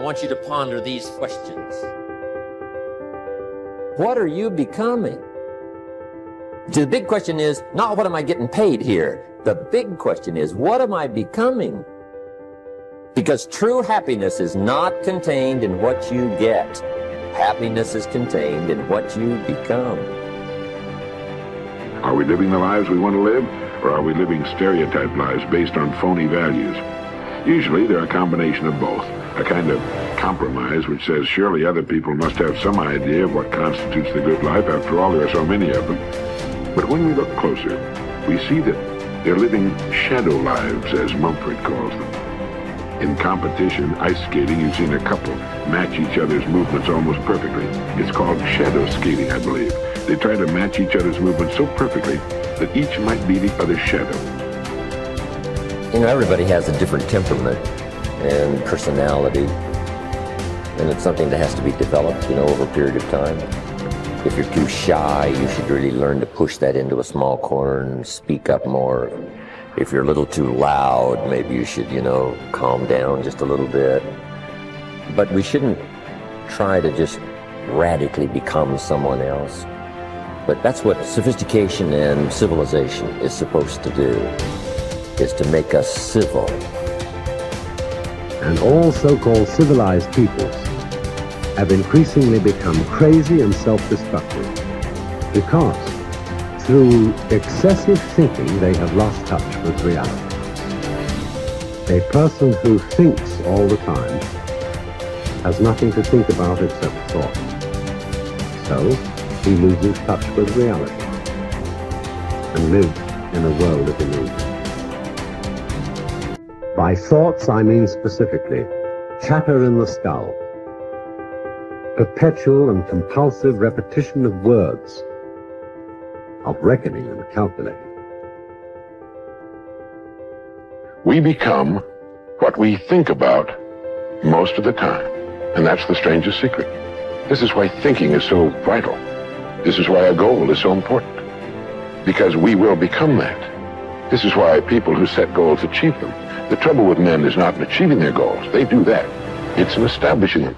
want you to ponder these questions. What are you becoming? The big question is not what am I getting paid here? The big question is what am I becoming? Because true happiness is not contained in what you get. Happiness is contained in what you become. Are we living the lives we want to live, or are we living stereotyped lives based on phony values? Usually they're a combination of both, a kind of compromise which says surely other people must have some idea of what constitutes the good life. After all, there are so many of them. But when we look closer, we see that they're living shadow lives, as Mumford calls them. In competition, ice skating, you've seen a couple match each other's movements almost perfectly. It's called shadow skating, I believe. They try to match each other's movements so perfectly that each might be the other's shadow. You know, everybody has a different temperament and personality, and it's something that has to be developed, you know, over a period of time. If you're too shy, you should really learn to push that into a small corner and speak up more. If you're a little too loud, maybe you should, you know, calm down just a little bit. But we shouldn't try to just radically become someone else. But that's what sophistication and civilization is supposed to do, is to make us civil. And all so-called civilized peoples have increasingly become crazy and self-destructive because through excessive thinking they have lost touch with reality. A person who thinks all the time has nothing to think about except thought. So he loses touch with reality and lives in a world of illusion. By thoughts, I mean specifically chatter in the skull, perpetual and compulsive repetition of words, of reckoning and calculating. We become what we think about most of the time, and that's the strangest secret. This is why thinking is so vital. This is why a goal is so important, because we will become that. This is why people who set goals achieve them. The trouble with men is not in achieving their goals. They do that. It's in establishing them.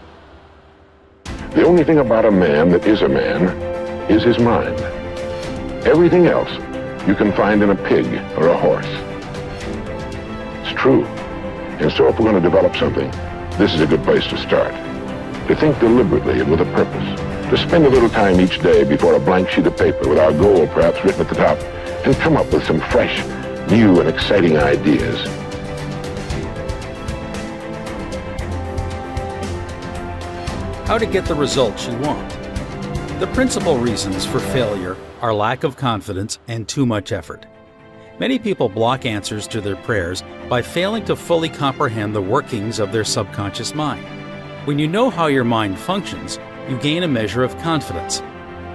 The only thing about a man that is a man is his mind. Everything else you can find in a pig or a horse. It's true. And so if we're going to develop something, this is a good place to start. To think deliberately and with a purpose. To spend a little time each day before a blank sheet of paper with our goal perhaps written at the top, and come up with some fresh, new and exciting ideas. How to get the results you want. The principal reasons for failure are lack of confidence and too much effort. Many people block answers to their prayers by failing to fully comprehend the workings of their subconscious mind. When you know how your mind functions, you gain a measure of confidence.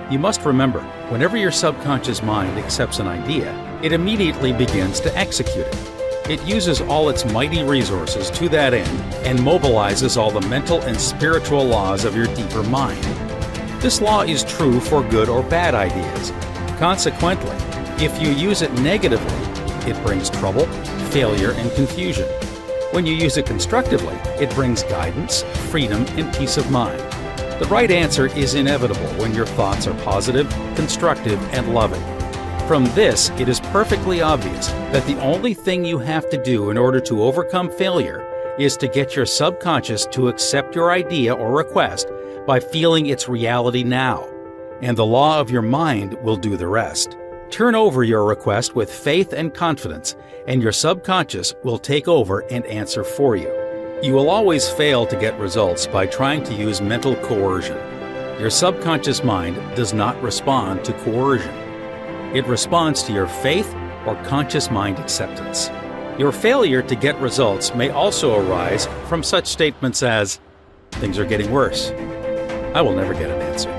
You must remember, whenever your subconscious mind accepts an idea, it immediately begins to execute it. It uses all its mighty resources to that end and mobilizes all the mental and spiritual laws of your deeper mind. This law is true for good or bad ideas. Consequently, if you use it negatively, it brings trouble, failure, and confusion. When you use it constructively, it brings guidance, freedom, and peace of mind. The right answer is inevitable when your thoughts are positive, constructive, and loving. From this, it is perfectly obvious that the only thing you have to do in order to overcome failure is to get your subconscious to accept your idea or request by feeling its reality now, and the law of your mind will do the rest. Turn over your request with faith and confidence, and your subconscious will take over and answer for you. You will always fail to get results by trying to use mental coercion. Your subconscious mind does not respond to coercion. It responds to your faith or conscious mind acceptance. Your failure to get results may also arise from such statements as, "Things are getting worse. I will never get an answer.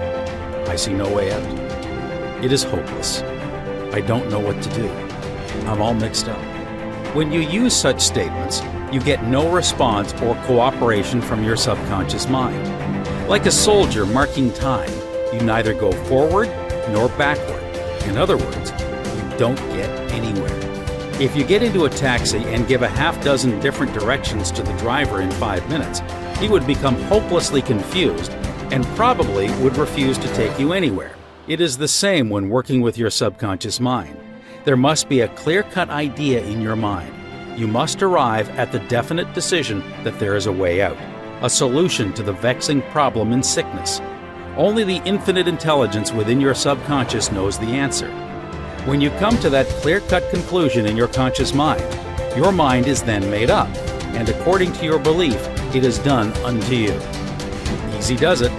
I see no way out. It is hopeless. I don't know what to do. I'm all mixed up." When you use such statements, you get no response or cooperation from your subconscious mind. Like a soldier marking time, you neither go forward nor backward. In other words, you don't get anywhere. If you get into a taxi and give a half dozen different directions to the driver in 5 minutes, He would become hopelessly confused and probably would refuse to take you anywhere. It is the same when working with your subconscious mind. There must be a clear-cut idea in your mind. You must arrive at the definite decision that there is a way out, a solution to the vexing problem in sickness. Only the infinite intelligence within your subconscious knows the answer. When you come to that clear-cut conclusion in your conscious mind, your mind is then made up, and according to your belief, it is done unto you. Easy does it.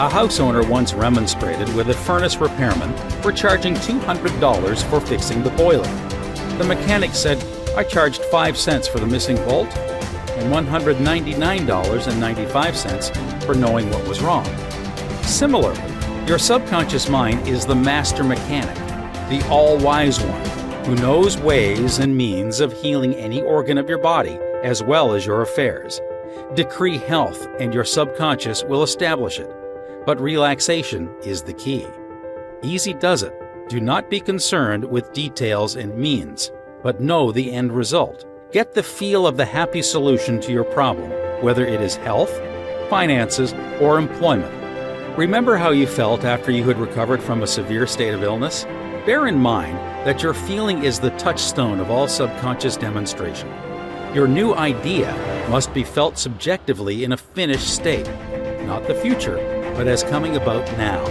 A house owner once remonstrated with a furnace repairman for charging $200 for fixing the boiler. The mechanic said, "I charged 5 cents for the missing bolt and $199.95 for knowing what was wrong." Similarly, your subconscious mind is the master mechanic, the all-wise one, who knows ways and means of healing any organ of your body as well as your affairs. Decree health and your subconscious will establish it. But relaxation is the key. Easy does it. Do not be concerned with details and means, but know the end result. Get the feel of the happy solution to your problem, whether it is health, finances, or employment. Remember how you felt after you had recovered from a severe state of illness? Bear in mind that your feeling is the touchstone of all subconscious demonstration. Your new idea must be felt subjectively in a finished state, not the future, but as coming about now.